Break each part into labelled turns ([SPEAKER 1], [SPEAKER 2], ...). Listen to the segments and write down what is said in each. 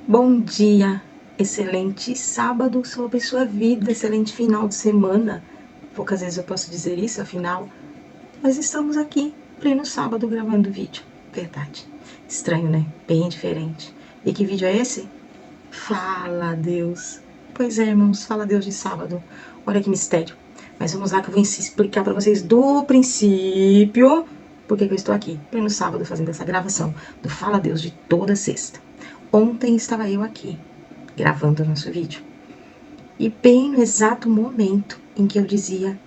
[SPEAKER 1] Bom dia, excelente sábado sobre sua vida, excelente final de semana. Poucas vezes eu posso dizer isso, afinal, mas estamos aqui, pleno sábado, gravando vídeo. Verdade. Estranho, né? Bem diferente. E que vídeo é esse? Fala Deus. Pois é, irmãos, fala Deus de sábado. Olha que mistério. Mas vamos lá que eu vou explicar para vocês do princípio por que eu estou aqui, pleno sábado, fazendo essa gravação do Fala Deus de toda sexta. Ontem estava eu aqui, gravando o nosso vídeo. E bem no exato momento em que eu dizia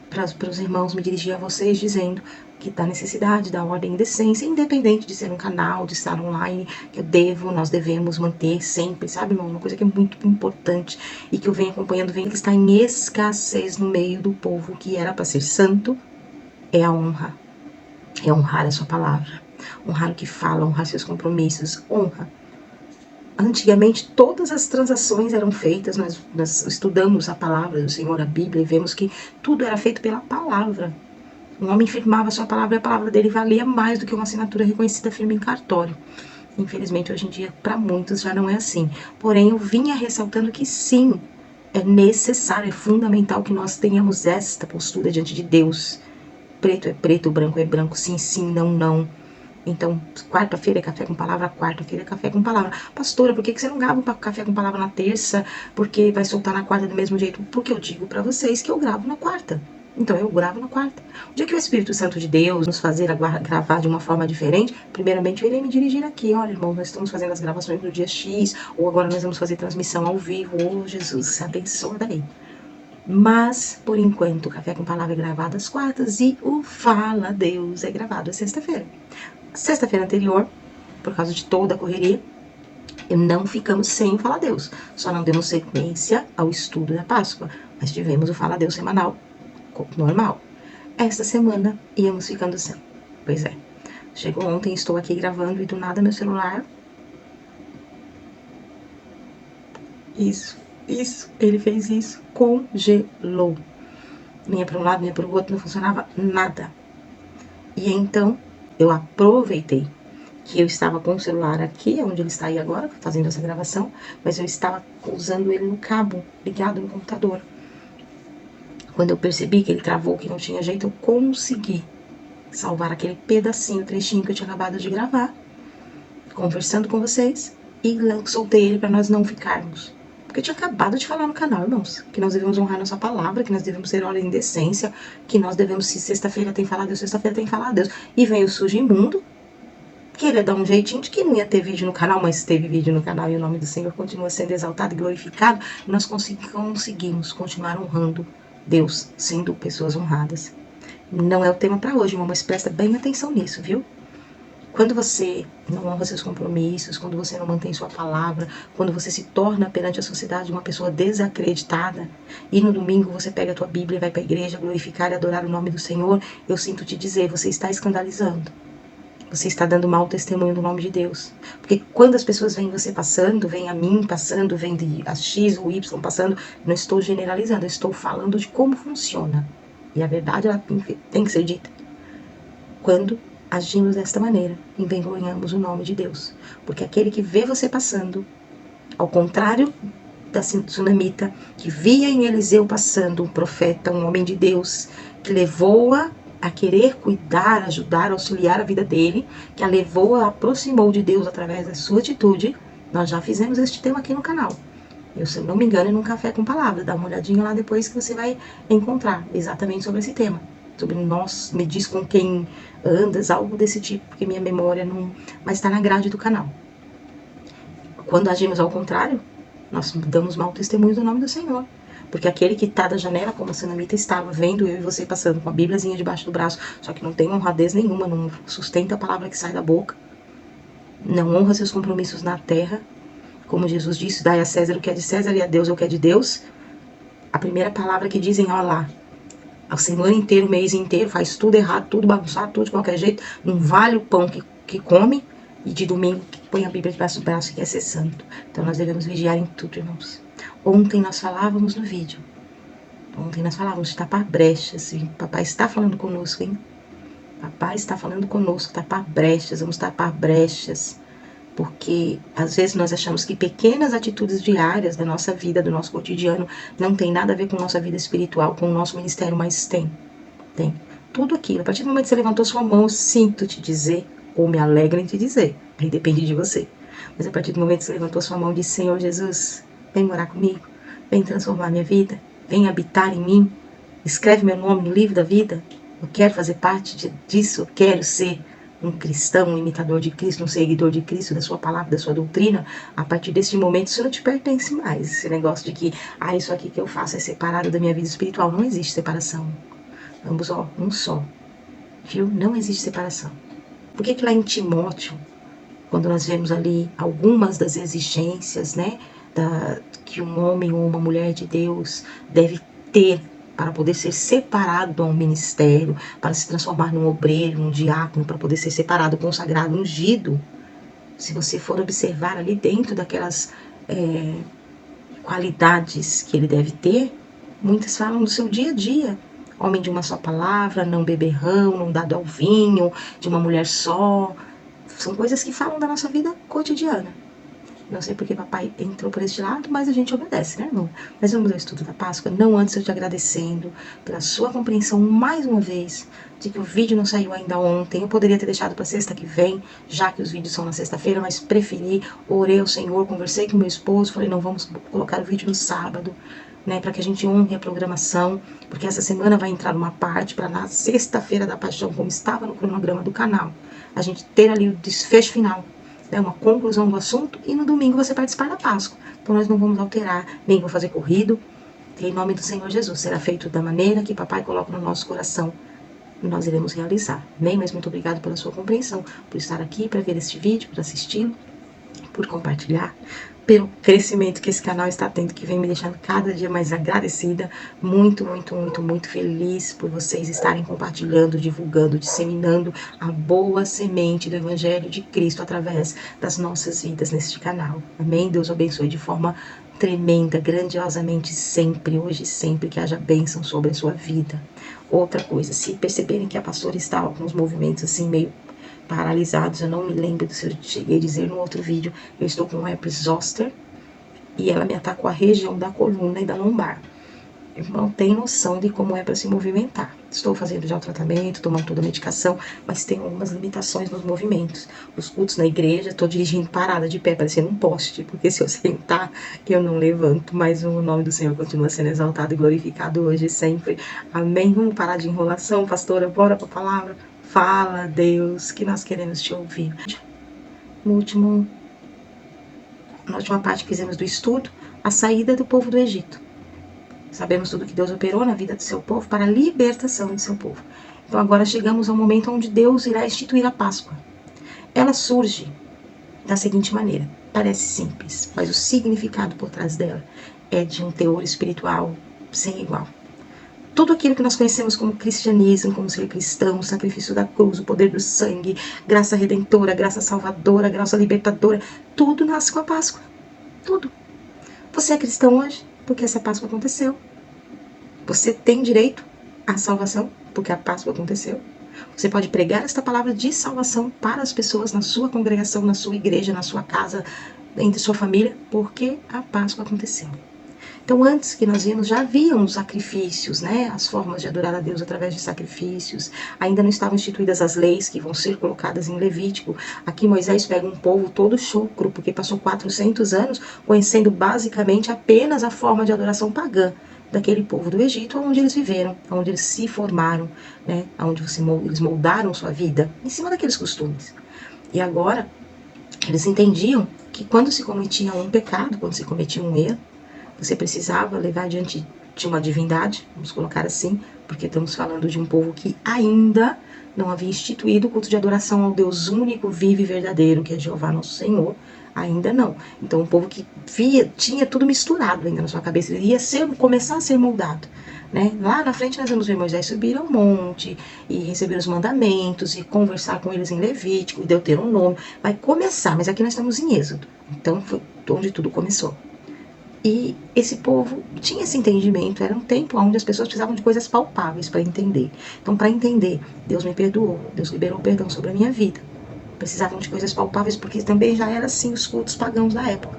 [SPEAKER 1] para os irmãos, me dirigia a vocês dizendo que da necessidade da ordem e decência, independente de ser um canal, de estar online, que nós devemos manter sempre, sabe, irmão? Uma coisa que é muito importante e que eu venho acompanhando, que está em escassez no meio do povo, que era para ser santo, é a honra. É honrar a sua palavra, honrar o que fala, honrar seus compromissos, honra. Antigamente, todas as transações eram feitas, nós estudamos a palavra do Senhor, a Bíblia, e vemos que tudo era feito pela palavra. Um homem firmava sua palavra e a palavra dele valia mais do que uma assinatura reconhecida firme em cartório. Infelizmente, hoje em dia, para muitos já não é assim. Porém, eu vinha ressaltando que sim, é necessário, é fundamental que nós tenhamos esta postura diante de Deus. Preto é preto, branco é branco, sim, sim, não, não. Então, quarta-feira é café com palavra, quarta-feira é café com palavra. Pastora, por que você não grava um café com palavra na terça? Porque vai soltar na quarta do mesmo jeito? Porque eu digo para vocês que eu gravo na quarta. Então, eu gravo na quarta. O dia que o Espírito Santo de Deus nos fazer gravar de uma forma diferente, primeiramente eu irei me dirigir aqui. Olha, irmão, nós estamos fazendo as gravações no dia X, ou agora nós vamos fazer transmissão ao vivo. Oh, Jesus, abençoa daí. Mas, por enquanto, o Café com Palavra é gravado às quartas e o Fala Deus é gravado às sexta-feira. Sexta-feira anterior, por causa de toda a correria, não ficamos sem o Fala Deus. Só não demos sequência ao estudo da Páscoa, mas tivemos o Fala Deus semanal, normal. Esta semana íamos ficando sem. Pois é. Chegou ontem, estou aqui gravando e do nada meu celular... Isso, ele fez isso, congelou. Vinha para um lado, vinha para o outro, não funcionava nada. E então, eu aproveitei que eu estava com o celular aqui, onde ele está aí agora, fazendo essa gravação, mas eu estava usando ele no cabo, ligado no computador. Quando eu percebi que ele travou, que não tinha jeito, eu consegui salvar aquele pedacinho, trechinho que eu tinha acabado de gravar, conversando com vocês, e soltei ele para nós não ficarmos. Porque eu tinha acabado de falar no canal, irmãos, que nós devemos honrar nossa palavra, que nós devemos ter ordem em decência, que nós devemos, se sexta-feira tem que falar a Deus, sexta-feira tem que falar a Deus. E vem o sujo imundo, queria dar um jeitinho de que não ia ter vídeo no canal, mas teve vídeo no canal e o nome do Senhor continua sendo exaltado e glorificado. Nós conseguimos continuar honrando Deus, sendo pessoas honradas. Não é o tema para hoje, irmão, mas presta bem atenção nisso, viu? Quando você não honra seus compromissos, quando você não mantém sua palavra, quando você se torna perante a sociedade uma pessoa desacreditada, e no domingo você pega a tua Bíblia e vai para a igreja glorificar e adorar o nome do Senhor, eu sinto te dizer, você está escandalizando. Você está dando mau testemunho do nome de Deus. Porque quando as pessoas veem você passando, veem a mim passando, veem a X ou Y passando, não estou generalizando, eu estou falando de como funciona. E a verdade ela tem que ser dita. Quando agimos desta maneira, envergonhamos o nome de Deus. Porque aquele que vê você passando, ao contrário da tsunamita, que via em Eliseu passando um profeta, um homem de Deus, que levou-a a querer cuidar, ajudar, auxiliar a vida dele, que a levou, a aproximou de Deus através da sua atitude. Nós já fizemos este tema aqui no canal. Eu, se não me engano, é num café com palavra. Dá uma olhadinha lá depois que você vai encontrar exatamente sobre esse tema. Sobre nós, me diz com quem andas, algo desse tipo, porque minha memória não... Mas está na grade do canal. Quando agimos ao contrário, nós damos mau testemunho do nome do Senhor. Porque aquele que está da janela, como a Sunamita estava, vendo eu e você passando com a bíbliazinha debaixo do braço, só que não tem honradez nenhuma, não sustenta a palavra que sai da boca, não honra seus compromissos na terra, como Jesus disse, dai a César o que é de César e a Deus o que é de Deus. A primeira palavra que dizem, ó lá, a semana inteira, o mês inteiro, faz tudo errado, tudo bagunçado, tudo de qualquer jeito, não vale o pão que come, e de domingo põe a Bíblia debaixo do braço e quer ser santo. Então nós devemos vigiar em tudo, irmãos. Ontem nós falávamos no vídeo, de tapar brechas, e papai está falando conosco, hein? Papai está falando conosco, tapar brechas, vamos tapar brechas. Porque às vezes nós achamos que pequenas atitudes diárias da nossa vida, do nosso cotidiano, não tem nada a ver com nossa vida espiritual, com o nosso ministério, mas tem. Tem. Tudo aquilo. A partir do momento que você levantou sua mão, eu sinto te dizer, ou me alegro em te dizer. Aí depende de você. Mas a partir do momento que você levantou sua mão e disse, Senhor Jesus, vem morar comigo, vem transformar minha vida, vem habitar em mim, escreve meu nome no livro da vida, eu quero fazer parte disso, eu quero ser um cristão, um imitador de Cristo, um seguidor de Cristo, da sua palavra, da sua doutrina. A partir desse momento isso não te pertence mais. Esse negócio de que, isso aqui que eu faço é separado da minha vida espiritual. Não existe separação. Ambos, um só. Viu? Não existe separação. Por que lá em Timóteo, quando nós vemos ali algumas das exigências, né, que um homem ou uma mulher de Deus deve ter para poder ser separado a um ministério, para se transformar num obreiro, num diácono, para poder ser separado, consagrado, ungido. Se você for observar ali dentro daquelas qualidades que ele deve ter, muitas falam do seu dia a dia. Homem de uma só palavra, não beberrão, não dado ao vinho, de uma mulher só. São coisas que falam da nossa vida cotidiana. Não sei porque papai entrou por este lado, mas a gente obedece, né, irmão? Mas vamos ao estudo da Páscoa, não antes eu te agradecendo pela sua compreensão mais uma vez, de que o vídeo não saiu ainda ontem. Eu poderia ter deixado para sexta que vem, já que os vídeos são na sexta-feira, mas preferi, orei ao Senhor, conversei com meu esposo, falei, não, vamos colocar o vídeo no sábado, né, para que a gente honre a programação, porque essa semana vai entrar uma parte para na sexta-feira da Paixão, como estava no cronograma do canal, a gente ter ali o desfecho final, uma conclusão do assunto, e no domingo você participar da Páscoa. Então nós não vamos alterar, nem vou fazer corrido. Em nome do Senhor Jesus, será feito da maneira que papai coloca no nosso coração, e nós iremos realizar. Amém? Mas muito obrigado pela sua compreensão, por estar aqui, para ver este vídeo, por assistir, por compartilhar, pelo crescimento que esse canal está tendo, que vem me deixando cada dia mais agradecida, muito, muito, muito, muito feliz por vocês estarem compartilhando, divulgando, disseminando a boa semente do Evangelho de Cristo através das nossas vidas neste canal. Amém? Deus abençoe de forma tremenda, grandiosamente, sempre, hoje e sempre, que haja bênção sobre a sua vida. Outra coisa, se perceberem que a pastora está com os movimentos assim meio paralisados, eu não me lembro se eu cheguei a dizer no outro vídeo, eu estou com herpes zoster e ela me atacou a região da coluna e da lombar. Irmão, tem noção de como é para se movimentar. Estou fazendo já o tratamento, tomando toda a medicação, mas tem algumas limitações nos movimentos. Os cultos na igreja, estou dirigindo parada de pé, parecendo um poste, porque se eu sentar, eu não levanto, mas o nome do Senhor continua sendo exaltado e glorificado hoje e sempre. Amém? Vamos parar de enrolação, pastora, bora para a palavra. Fala, Deus, que nós queremos te ouvir. Na última parte que fizemos do estudo, a saída do povo do Egito. Sabemos tudo que Deus operou na vida do seu povo para a libertação do seu povo. Então agora chegamos ao momento onde Deus irá instituir a Páscoa. Ela surge da seguinte maneira. Parece simples, mas o significado por trás dela é de um teor espiritual sem igual. Tudo aquilo que nós conhecemos como cristianismo, como ser cristão, o sacrifício da cruz, o poder do sangue, graça redentora, graça salvadora, graça libertadora, tudo nasce com a Páscoa. Tudo. Você é cristão hoje porque essa Páscoa aconteceu. Você tem direito à salvação porque a Páscoa aconteceu. Você pode pregar esta palavra de salvação para as pessoas na sua congregação, na sua igreja, na sua casa, entre sua família, porque a Páscoa aconteceu. Então, antes que nós vimos, já haviam os sacrifícios, né? As formas de adorar a Deus através de sacrifícios. Ainda não estavam instituídas as leis que vão ser colocadas em Levítico. Aqui Moisés pega um povo todo chucro, porque passou 400 anos conhecendo basicamente apenas a forma de adoração pagã daquele povo do Egito, onde eles viveram, onde eles se formaram, né? Onde eles moldaram sua vida, em cima daqueles costumes. E agora, eles entendiam que quando se cometia um pecado, quando se cometia um erro, você precisava levar diante de uma divindade, vamos colocar assim, porque estamos falando de um povo que ainda não havia instituído o culto de adoração ao Deus único, vivo e verdadeiro, que é Jeová nosso Senhor, ainda não. Então um povo que tinha tudo misturado ainda na sua cabeça, ele ia começar a ser moldado. Né? Lá na frente nós vamos ver Moisés subir ao monte e receber os mandamentos e conversar com eles em Levítico e Deuteronômio. Vai começar, mas aqui nós estamos em Êxodo. Então foi onde tudo começou. E esse povo tinha esse entendimento, era um tempo onde as pessoas precisavam de coisas palpáveis para entender. Então, para entender, Deus me perdoou, Deus liberou perdão sobre a minha vida. Precisavam de coisas palpáveis, porque também já era assim os cultos pagãos da época.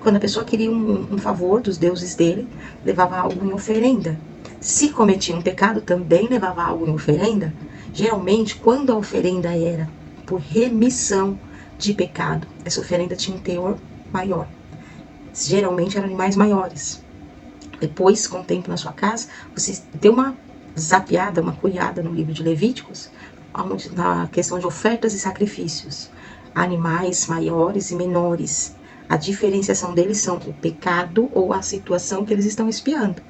[SPEAKER 1] Quando a pessoa queria um favor dos deuses dele, levava algo em oferenda. Se cometia um pecado, também levava algo em oferenda. Geralmente, quando a oferenda era por remissão de pecado, essa oferenda tinha um teor maior. Geralmente eram animais maiores. Depois, com o tempo na sua casa, você deu uma zapeada, uma curiada no livro de Levíticos, na questão de ofertas e sacrifícios. Animais maiores e menores. A diferenciação deles são o pecado ou a situação que eles estão expiando.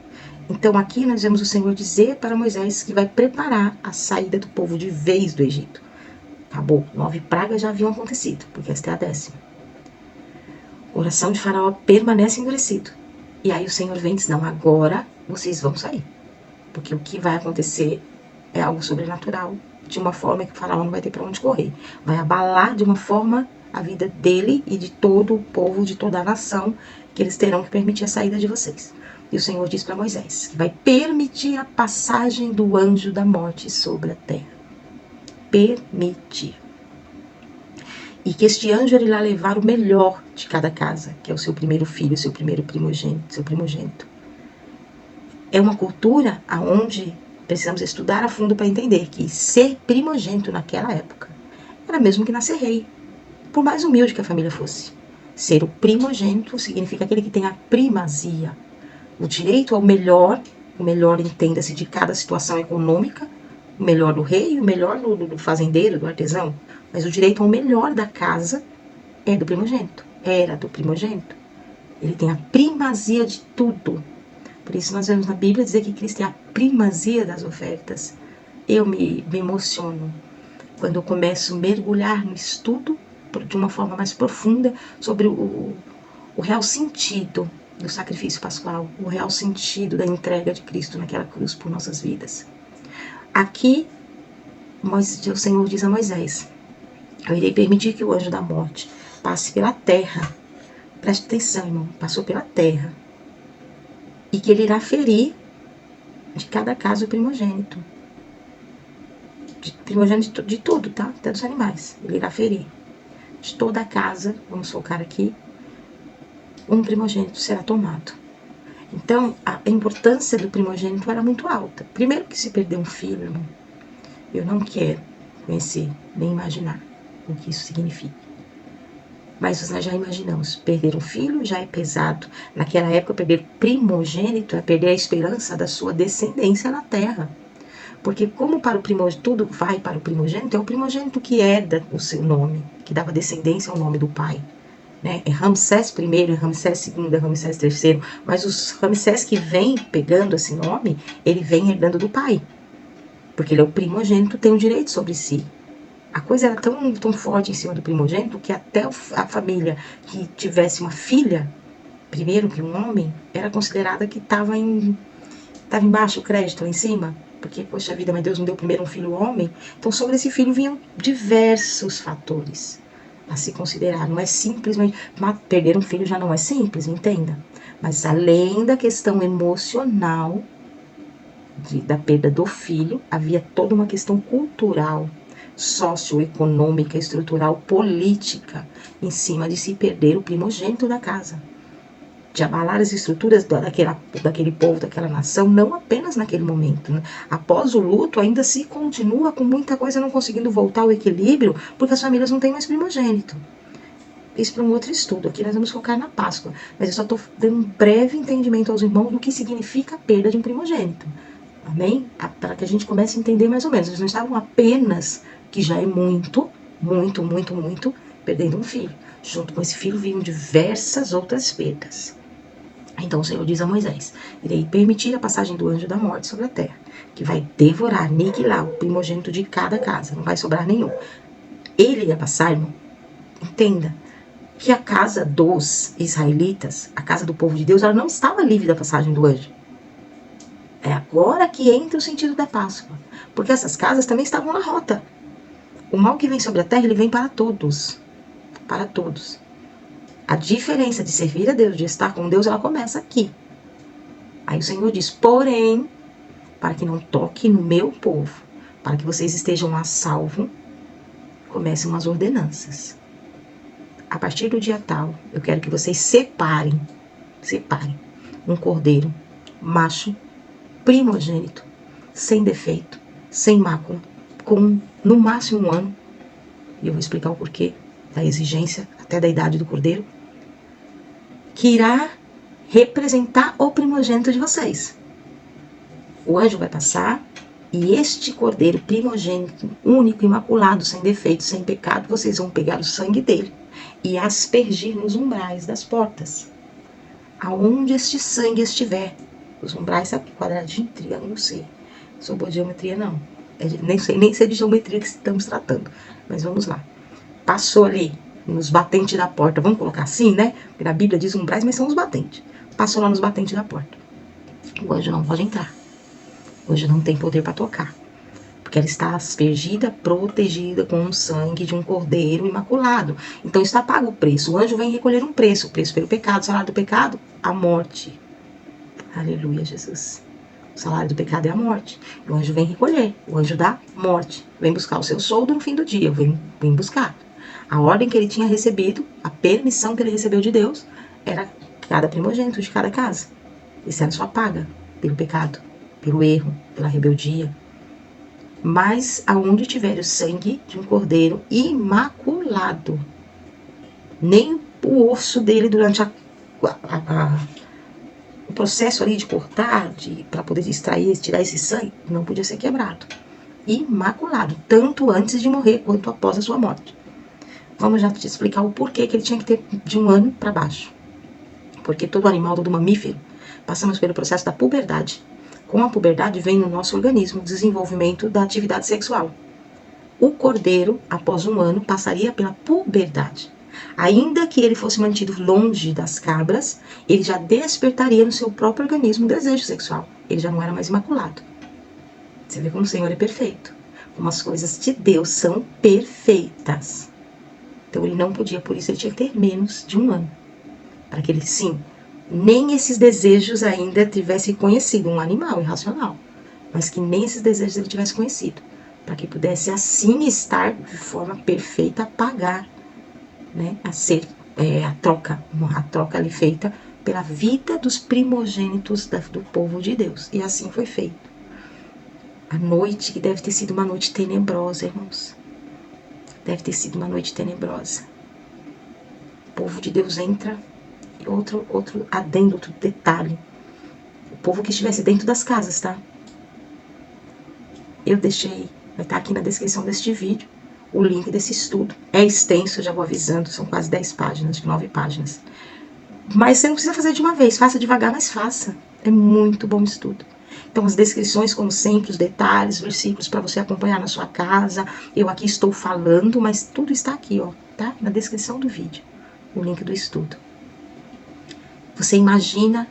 [SPEAKER 1] Então aqui nós vemos o Senhor dizer para Moisés que vai preparar a saída do povo de vez do Egito. Acabou, 9 pragas já haviam acontecido, porque esta é a 10ª. O coração de Faraó permanece endurecido. E aí o Senhor vem e diz, não, agora vocês vão sair. Porque o que vai acontecer é algo sobrenatural, de uma forma que o Faraó não vai ter para onde correr. Vai abalar de uma forma a vida dele e de todo o povo, de toda a nação, que eles terão que permitir a saída de vocês. E o Senhor diz para Moisés que vai permitir a passagem do anjo da morte sobre a terra. Permitir. E que este anjo irá levar o melhor de cada casa, que é o seu primeiro filho, seu primeiro primogênito, seu primogênito. É uma cultura aonde precisamos estudar a fundo para entender que ser primogênito naquela época era mesmo que nascer rei, por mais humilde que a família fosse. Ser o primogênito significa aquele que tem a primazia, o direito ao melhor, o melhor entenda-se de cada situação econômica, o melhor do rei, o melhor do fazendeiro, do artesão, mas o direito ao melhor da casa é do primogênito, era do primogênito. Ele tem a primazia de tudo. Por isso nós vemos na Bíblia dizer que Cristo tem a primazia das ofertas. Eu me emociono quando eu começo a mergulhar no estudo de uma forma mais profunda sobre o real sentido do sacrifício pascual, o real sentido da entrega de Cristo naquela cruz por nossas vidas. Aqui o Senhor diz a Moisés, eu irei permitir que o anjo da morte passe pela terra. Preste atenção, irmão, passou pela terra. E que ele irá ferir de cada casa o primogênito. Primogênito de tudo, tá? Até dos animais. Ele irá ferir. De toda a casa, vamos focar aqui, um primogênito será tomado. Então, a importância do primogênito era muito alta. Primeiro que se perder um filho, irmão, eu não quero conhecer, nem imaginar o que isso significa. Mas nós já imaginamos, perder um filho já é pesado. Naquela época, perder primogênito é perder a esperança da sua descendência na terra. Porque como para o primogênito, tudo vai para o primogênito, é o primogênito que herda o seu nome, que dava descendência ao nome do pai. Né? É Ramsés I, é Ramsés II, é Ramsés III, mas os Ramsés que vem pegando esse nome, ele vem herdando do pai. Porque ele é o primogênito, tem o direito sobre si. A coisa era tão forte em cima do primogênito que até a família que tivesse uma filha, primeiro que um homem, era considerada que estava embaixo o crédito, lá em cima. Porque, poxa vida, mas Deus não deu primeiro um filho homem. Então, sobre esse filho vinham diversos fatores a se considerar. Não é simplesmente... perder um filho já não é simples, entenda. Mas além da questão emocional da perda do filho, havia toda uma questão cultural, socioeconômica, estrutural, política, em cima de se perder o primogênito da casa. De abalar as estruturas daquele povo, daquela nação, não apenas naquele momento. Né? Após o luto, ainda se continua com muita coisa não conseguindo voltar ao equilíbrio, porque as famílias não têm mais primogênito. Isso para um outro estudo. Aqui nós vamos focar na Páscoa. Mas eu só estou dando um breve entendimento aos irmãos do que significa a perda de um primogênito. Amém? Para que a gente comece a entender mais ou menos. Eles não estavam apenas, que já é muito, perdendo um filho. Junto com esse filho vinham diversas outras perdas. Então o Senhor diz a Moisés, irei permitir a passagem do anjo da morte sobre a terra, que vai devorar, aniquilar o primogênito de cada casa, não vai sobrar nenhum. Ele ia passar, irmão, entenda, que a casa dos israelitas, a casa do povo de Deus, ela não estava livre da passagem do anjo. É agora que entra o sentido da Páscoa, porque essas casas também estavam na rota. O mal que vem sobre a terra, ele vem para todos. Para todos. A diferença de servir a Deus, de estar com Deus, ela começa aqui. Aí o Senhor diz, porém, para que não toque no meu povo, para que vocês estejam a salvo, começam as ordenanças. A partir do dia tal, eu quero que vocês separem um cordeiro macho, primogênito, sem defeito, sem mácula, com no máximo 1 ano, e eu vou explicar o porquê da exigência até da idade do cordeiro, que irá representar o primogênito de vocês. O anjo vai passar e este cordeiro primogênito, único, imaculado, sem defeito, sem pecado, vocês vão pegar o sangue dele e aspergir nos umbrais das portas. Aonde este sangue estiver, os umbrais, sabe que quadradinho, triângulo, não sei. Sou boa de geometria, não. Nem sei de geometria que estamos tratando. Mas vamos lá. Passou ali, nos batentes da porta. Vamos colocar assim, né? Porque na Bíblia diz umbrais, mas são os batentes. Passou lá nos batentes da porta. O anjo não pode entrar. O anjo não tem poder para tocar. Porque ela está aspergida, protegida com o sangue de um cordeiro imaculado. Então está pago o preço. O anjo vem recolher um preço. O preço pelo pecado. O salário do pecado, a morte. Aleluia, Jesus. O salário do pecado é a morte. O anjo vem recolher. O anjo da morte. Vem buscar o seu soldo no fim do dia. Vem buscar. A ordem que ele tinha recebido, a permissão que ele recebeu de Deus, era cada primogênito de cada casa. Isso era sua paga pelo pecado, pelo erro, pela rebeldia. Mas aonde tiver o sangue de um cordeiro imaculado, nem o osso dele durante o processo ali de cortar, para poder extrair, tirar esse sangue, não podia ser quebrado. Imaculado, tanto antes de morrer quanto após a sua morte. Vamos já te explicar o porquê que ele tinha que ter de 1 ano para baixo. Porque todo animal, todo mamífero, passamos pelo processo da puberdade. Com a puberdade vem no nosso organismo o desenvolvimento da atividade sexual. O cordeiro, após 1 ano, passaria pela puberdade. Ainda que ele fosse mantido longe das cabras, ele já despertaria no seu próprio organismo o desejo sexual. Ele já não era mais imaculado. Você vê como o Senhor é perfeito. Como as coisas de Deus são perfeitas. Então ele não podia, por isso ele tinha que ter menos de 1 ano. Para que ele, sim, nem esses desejos ainda tivesse conhecido, um animal irracional. Mas que nem esses desejos ele tivesse conhecido. Para que pudesse assim estar de forma perfeita a pagar, né, a ser a troca ali feita pela vida dos primogênitos do povo de Deus. E assim foi feito. A noite, que deve ter sido uma noite tenebrosa, irmãos. Deve ter sido uma noite tenebrosa. O povo de Deus entra, e outro adendo, outro detalhe. O povo que estivesse dentro das casas, tá? Eu deixei, vai estar aqui na descrição deste vídeo, o link desse estudo. É extenso, já vou avisando, são quase 10 páginas, 9 páginas. Mas você não precisa fazer de uma vez, faça devagar, mas faça. É muito bom estudo. Então, as descrições, como sempre, os detalhes, versículos para você acompanhar na sua casa. Eu aqui estou falando, mas tudo está aqui, ó, tá? Na descrição do vídeo, o link do estudo. Você imagina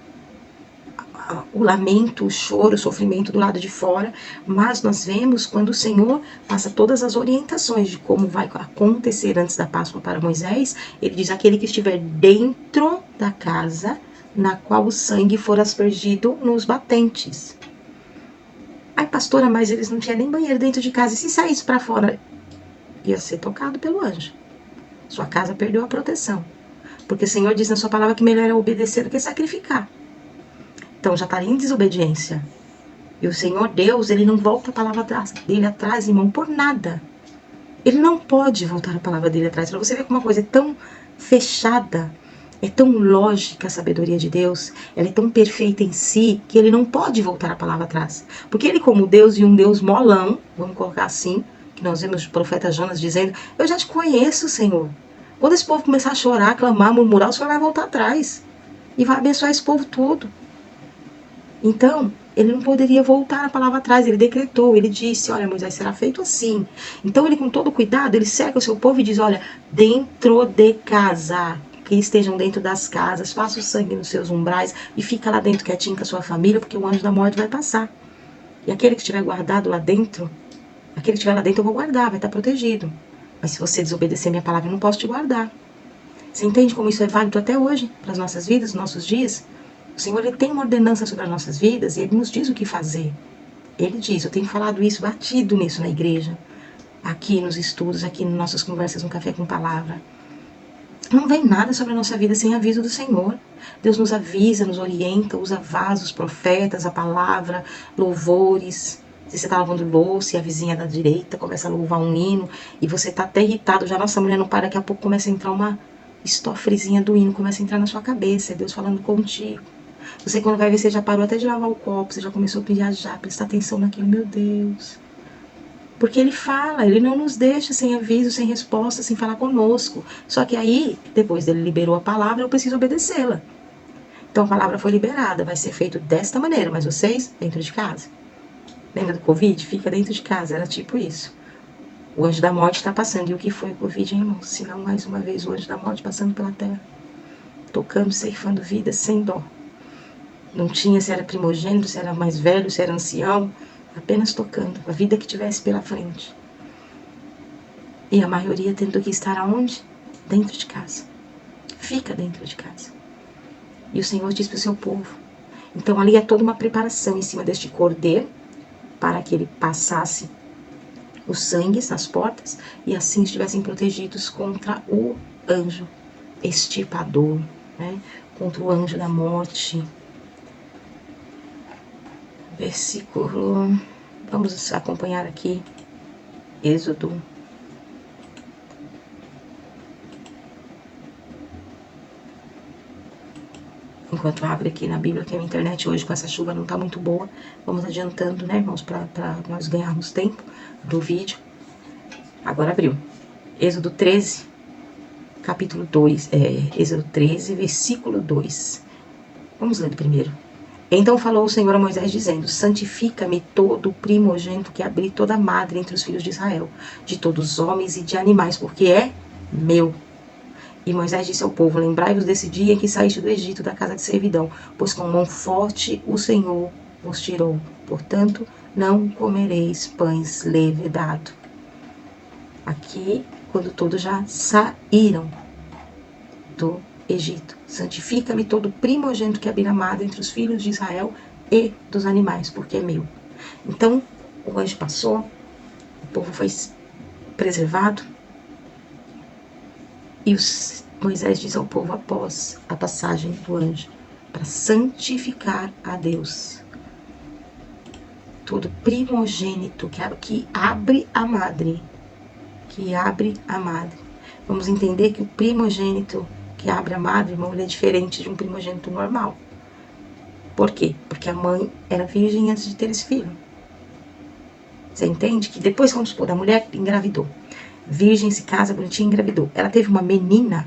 [SPEAKER 1] o lamento, o choro, o sofrimento do lado de fora, mas nós vemos quando o Senhor passa todas as orientações de como vai acontecer antes da Páscoa para Moisés. Ele diz: aquele que estiver dentro da casa na qual o sangue for aspergido nos batentes. Ai, pastora, mas eles não tinham nem banheiro dentro de casa. E se saísse para fora? Ia ser tocado pelo anjo. Sua casa perdeu a proteção. Porque o Senhor diz na sua palavra que melhor é obedecer do que sacrificar. Então já estaria em desobediência. E o Senhor Deus, ele não volta a palavra dele atrás, irmão, por nada. Ele não pode voltar a palavra dele atrás. Para você ver como uma coisa é tão fechada, é tão lógica a sabedoria de Deus, ela é tão perfeita em si, que ele não pode voltar a palavra atrás. Porque ele, como Deus, e um Deus molão, vamos colocar assim, que nós vemos o profeta Jonas dizendo: eu já te conheço, Senhor. Quando esse povo começar a chorar, clamar, murmurar, o Senhor vai voltar atrás. E vai abençoar esse povo todo. Então, ele não poderia voltar a palavra atrás. Ele decretou, ele disse: olha, Moisés, será feito assim. Então, ele, com todo cuidado, ele cerca o seu povo e diz: olha, dentro de casa, que estejam dentro das casas, faça o sangue nos seus umbrais e fica lá dentro quietinho com a sua família, porque o anjo da morte vai passar. E aquele que estiver guardado lá dentro, aquele que estiver lá dentro eu vou guardar, vai estar protegido. Mas se você desobedecer minha palavra, eu não posso te guardar. Você entende como isso é válido até hoje, para as nossas vidas, nos nossos dias? O Senhor, ele tem uma ordenança sobre as nossas vidas e ele nos diz o que fazer. Ele diz, eu tenho falado isso, batido nisso na igreja. aqui nos estudos, aqui nas nossas conversas no Café com Palavra. Não vem nada sobre a nossa vida sem aviso do Senhor. Deus nos avisa, nos orienta, usa vasos, profetas, a palavra, louvores. Se você está lavando louça e a vizinha da direita começa a louvar um hino e você está até irritado, já nossa mulher não para, daqui a pouco começa a entrar uma estofrezinha do hino, começa a entrar na sua cabeça, é Deus falando contigo. Você quando vai ver, você já parou até de lavar o copo, você já começou a viajar, prestar atenção naquilo, meu Deus. Porque ele fala, ele não nos deixa sem aviso, sem resposta, sem falar conosco. Só que aí, depois dele liberou a palavra, eu preciso obedecê-la. Então a palavra foi liberada, vai ser feito desta maneira, mas vocês, dentro de casa. Lembra do Covid? Fica dentro de casa, era tipo isso. O anjo da morte está passando. E o que foi o Covid, hein, irmão? Se não, mais uma vez, o anjo da morte passando pela terra. Tocando, ceifando vidas, sem dó. Não tinha se era primogênito, se era mais velho, se era ancião. Apenas tocando, a vida que tivesse pela frente. E a maioria tendo que estar aonde? Dentro de casa. Fica dentro de casa. E o Senhor diz para o seu povo. Então ali é toda uma preparação em cima deste cordeiro, para que ele passasse os sangues nas portas e assim estivessem protegidos contra o anjo extirpador, né? Contra o anjo da morte. Versículo, vamos acompanhar aqui, Êxodo. Enquanto abre aqui na Bíblia, que a minha internet hoje com essa chuva não tá muito boa, vamos adiantando, né, irmãos, para nós ganharmos tempo do vídeo. Agora abriu. Êxodo 13, capítulo 2, Êxodo 13, versículo 2. Vamos ler primeiro. Então falou o Senhor a Moisés, dizendo: santifica-me todo o primogênito que abrir toda a madre entre os filhos de Israel, de todos os homens e de animais, porque é meu. E Moisés disse ao povo: lembrai-vos desse dia em que saíste do Egito, da casa de servidão, pois com mão forte o Senhor vos tirou. Portanto, não comereis pães levedados. Aqui, quando todos já saíram do Egito. Santifica-me todo primogênito que abrir a madre entre os filhos de Israel e dos animais, porque é meu. Então, o anjo passou, o povo foi preservado, e Moisés diz ao povo após a passagem do anjo, para santificar a Deus. Todo primogênito que abre a madre, Vamos entender que o primogênito que abre a madre, irmão, ele é diferente de um primogênito normal. Por quê? Porque a mãe era virgem antes de ter esse filho. Você entende? Que depois, vamos supor, a mulher engravidou. Virgem, se casa, bonitinha, engravidou. Ela teve uma menina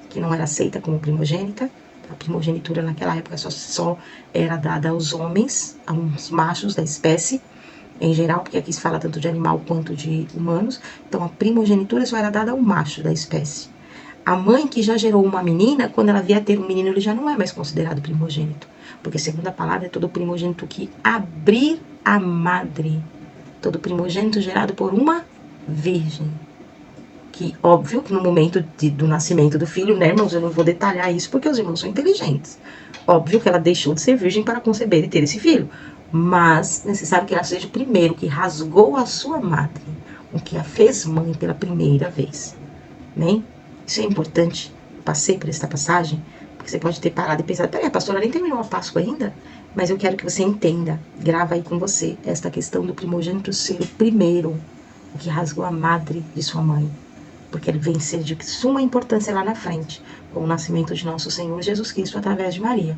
[SPEAKER 1] que não era aceita como primogênita. A primogenitura naquela época só era dada aos homens, aos machos da espécie, em geral, porque aqui se fala tanto de animal quanto de humanos. Então, a primogenitura só era dada ao macho da espécie. A mãe que já gerou uma menina, quando ela vier a ter um menino, ele já não é mais considerado primogênito. Porque, segundo a palavra, é todo primogênito que abrir a madre. Todo primogênito gerado por uma virgem. Que, óbvio, que no momento do nascimento do filho, né, irmãos, eu não vou detalhar isso porque os irmãos são inteligentes. Óbvio que ela deixou de ser virgem para conceber e ter esse filho. Mas, necessário que ela seja o primeiro que rasgou a sua madre. O que a fez mãe pela primeira vez. Amém? Isso é importante. Eu passei por esta passagem, porque você pode ter parado e pensado: peraí, a pastora nem terminou a Páscoa ainda? Mas eu quero que você entenda, grava aí com você, esta questão do primogênito ser o primeiro, o que rasgou a madre de sua mãe. Porque ele vem ser de suma importância lá na frente, com o nascimento de nosso Senhor Jesus Cristo através de Maria.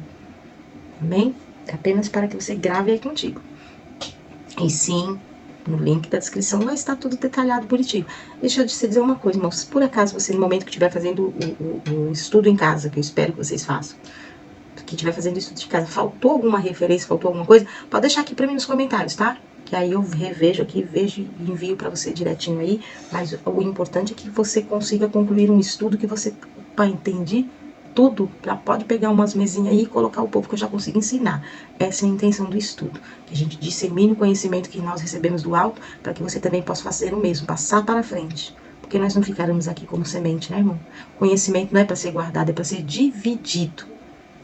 [SPEAKER 1] Amém? Apenas para que você grave aí contigo. E sim, no link da descrição vai estar tudo detalhado, bonitinho. Deixa eu te dizer uma coisa, irmãos. Se por acaso você, no momento que estiver fazendo o estudo em casa, que eu espero que vocês façam, que estiver fazendo estudo de casa, faltou alguma referência, faltou alguma coisa, pode deixar aqui pra mim nos comentários, tá? Que aí eu revejo aqui, vejo e envio pra você direitinho aí. Mas o importante é que você consiga concluir um estudo que você, opa, entendi tudo. Já pode pegar umas mesinhas aí e colocar o povo que eu já consigo ensinar. Essa é a intenção do estudo. Que a gente dissemine o conhecimento que nós recebemos do alto, para que você também possa fazer o mesmo, passar para frente. Porque nós não ficaremos aqui como semente, né, irmão? Conhecimento não é para ser guardado, é para ser dividido.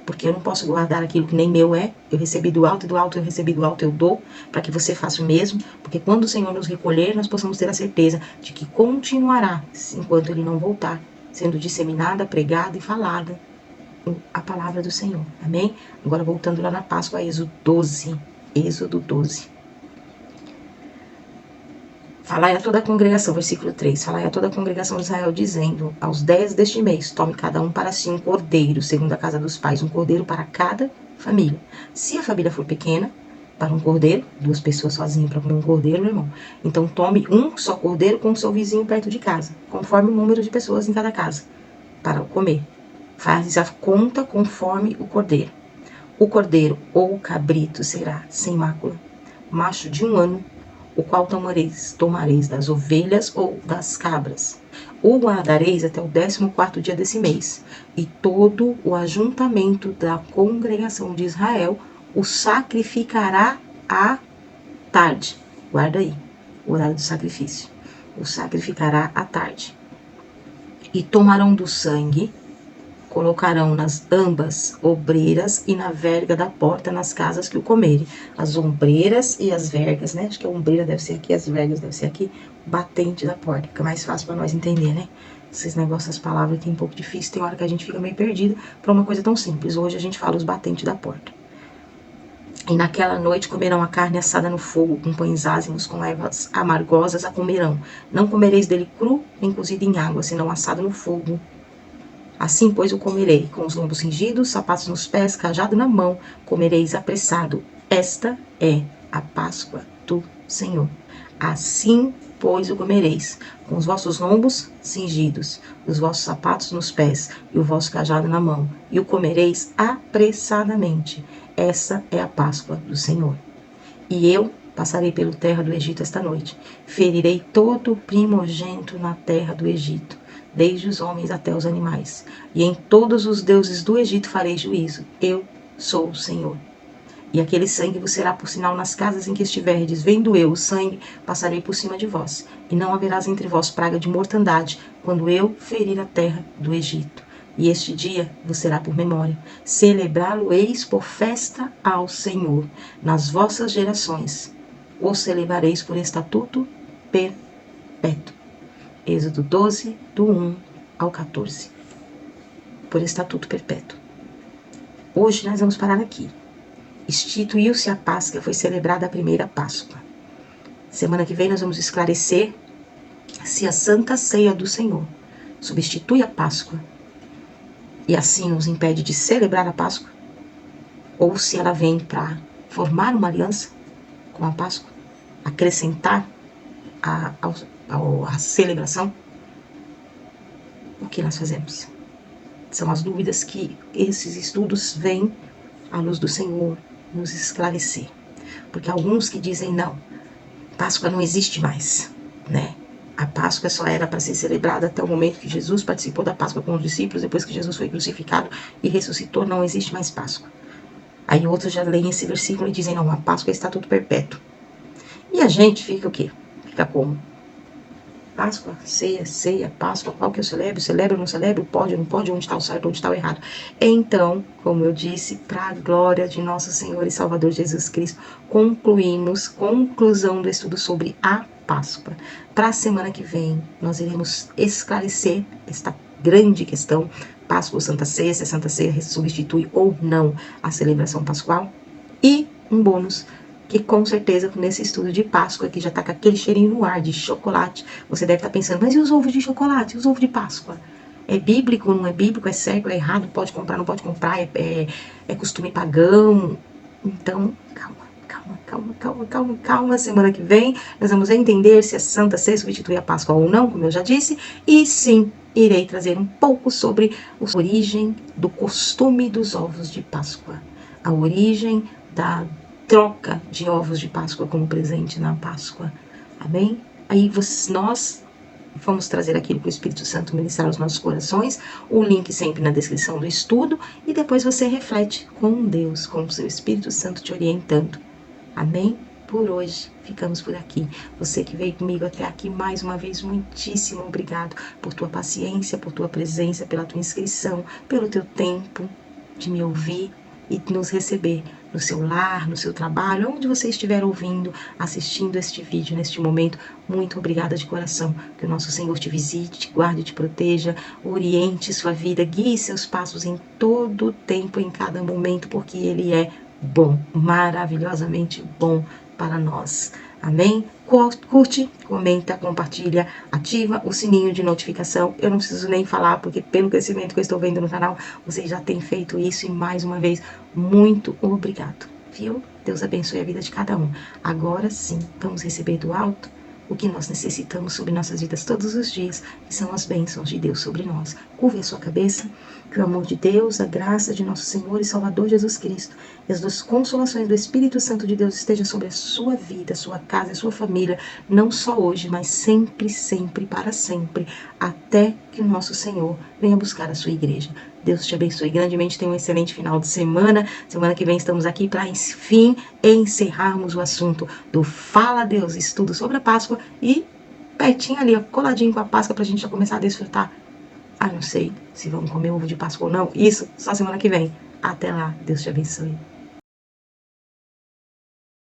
[SPEAKER 1] porque eu não posso guardar aquilo que nem meu é. Eu recebi do alto, e do alto eu recebi, do alto eu dou, para que você faça o mesmo, porque quando o Senhor nos recolher, nós possamos ter a certeza de que continuará, enquanto Ele não voltar, sendo disseminada, pregada e falada a palavra do Senhor. Amém? Agora voltando lá na Páscoa, Êxodo 12. Êxodo 12. Falai a toda a congregação, versículo 3, falai a toda a congregação de Israel, dizendo, aos 10 deste mês, tome cada um para si um cordeiro, segundo a casa dos pais, um cordeiro para cada família. Se a família for pequena, para um cordeiro, 2 pessoas sozinhas para comer um cordeiro, meu irmão, então tome um só cordeiro com o seu vizinho perto de casa, conforme o número de pessoas em cada casa, para comer. Faz a conta conforme o cordeiro. O cordeiro ou o cabrito será sem mácula, macho de 1 ano, o qual tomareis das ovelhas ou das cabras. O guardareis até o 14º dia desse mês, e todo o ajuntamento da congregação de Israel o sacrificará à tarde. Guarda aí, o horário do sacrifício. O sacrificará à tarde. E tomarão do sangue, colocarão nas ambas obreiras e na verga da porta nas casas que o comerem. As ombreiras e as vergas, né? Acho que a ombreira deve ser aqui, as vergas deve ser aqui. Batente da porta, fica mais fácil para nós entender, né? Esses negócios, as palavras aqui é um pouco difícil, tem hora que a gente fica meio perdido para uma coisa tão simples. Hoje a gente fala os batentes da porta. E naquela noite comerão a carne assada no fogo, com pães ázimos, com ervas amargosas a comerão. Não comereis dele cru, nem cozido em água, senão assado no fogo. Assim, pois, o comerei, com os lombos cingidos, sapatos nos pés, cajado na mão, comereis apressado. Esta é a Páscoa do Senhor. Assim, pois, o comereis, com os vossos lombos cingidos, os vossos sapatos nos pés e o vosso cajado na mão, e o comereis apressadamente. Essa é a Páscoa do Senhor. E eu passarei pela terra do Egito esta noite. Ferirei todo o primogênito na terra do Egito, desde os homens até os animais. E em todos os deuses do Egito farei juízo. Eu sou o Senhor. E aquele sangue vos será por sinal nas casas em que estiverdes. Vendo eu o sangue, passarei por cima de vós. E não haverás entre vós praga de mortandade, quando eu ferir a terra do Egito. E este dia vos será por memória. Celebrá-lo-eis por festa ao Senhor nas vossas gerações. O celebrareis por estatuto perpétuo. Êxodo 12, do 1 ao 14. Por estatuto perpétuo. Hoje nós vamos parar aqui. Instituiu-se a Páscoa, foi celebrada a primeira Páscoa. Semana que vem nós vamos esclarecer se a Santa Ceia do Senhor substitui a Páscoa e assim nos impede de celebrar a Páscoa, ou se ela vem para formar uma aliança com a Páscoa, acrescentar a celebração. O que nós fazemos? São as dúvidas que esses estudos vêm à luz do Senhor nos esclarecer. Porque alguns que dizem, não, Páscoa não existe mais, né? A Páscoa só era para ser celebrada até o momento que Jesus participou da Páscoa com os discípulos, depois que Jesus foi crucificado e ressuscitou, não existe mais Páscoa. Aí outros já leem esse versículo e dizem, não, a Páscoa é estatuto perpétuo. E a gente fica o quê? Fica como? Páscoa, ceia, Páscoa, qual que eu celebro? Celebro ou não celebro? Pode ou não pode? Onde está o certo, onde está o errado? Então, como eu disse, para a glória de nosso Senhor e Salvador Jesus Cristo, conclusão do estudo sobre a Páscoa. Para a semana que vem, nós iremos esclarecer esta grande questão, Páscoa ou Santa Ceia, se a Santa Ceia substitui ou não a celebração pascual. E um bônus, que com certeza nesse estudo de Páscoa, que já tá com aquele cheirinho no ar de chocolate, você deve estar pensando, mas e os ovos de chocolate, e os ovos de Páscoa? É bíblico, não é bíblico, é certo, é errado, pode comprar, não pode comprar, é costume pagão? Então, calma, semana que vem nós vamos entender se a Santa Ceia substitui a Páscoa ou não, como eu já disse, e sim, irei trazer um pouco sobre a origem do costume dos ovos de Páscoa, a origem da troca de ovos de Páscoa como presente na Páscoa. Amém? Aí nós vamos trazer aquilo que o Espírito Santo ministrar aos nossos corações, o link sempre na descrição do estudo, e depois você reflete com Deus, com o seu Espírito Santo te orientando. Amém? Por hoje, ficamos por aqui. Você que veio comigo até aqui, mais uma vez, muitíssimo obrigado por tua paciência, por tua presença, pela tua inscrição, pelo teu tempo. de me ouvir e nos receber no seu lar, no seu trabalho, onde você estiver ouvindo, assistindo este vídeo neste momento. Muito obrigada de coração. Que o nosso Senhor te visite, te guarde, te proteja, oriente sua vida, guie seus passos em todo o tempo, em cada momento, porque Ele é bom, maravilhosamente bom para nós. Amém? Curte, comenta, compartilha, ativa o sininho de notificação. Eu não preciso nem falar, porque pelo crescimento que eu estou vendo no canal, vocês já têm feito isso. E mais uma vez, muito obrigado, viu? Deus abençoe a vida de cada um. Agora sim, vamos receber do alto o que nós necessitamos sobre nossas vidas todos os dias, que são as bênçãos de Deus sobre nós. Curve a sua cabeça, que o amor de Deus, a graça de nosso Senhor e Salvador Jesus Cristo e as duas consolações do Espírito Santo de Deus estejam sobre a sua vida, a sua casa, a sua família, não só hoje, mas sempre, sempre, para sempre, até que o nosso Senhor venha buscar a sua igreja. Deus te abençoe grandemente, tenha um excelente final de semana. Semana que vem estamos aqui para, enfim, encerrarmos o assunto do Fala Deus, estudo sobre a Páscoa e pertinho ali, ó, coladinho com a Páscoa, para a gente já começar a desfrutar. Ah, não sei se vamos comer ovo de Páscoa ou não. Isso, só semana que vem. Até lá, Deus te abençoe.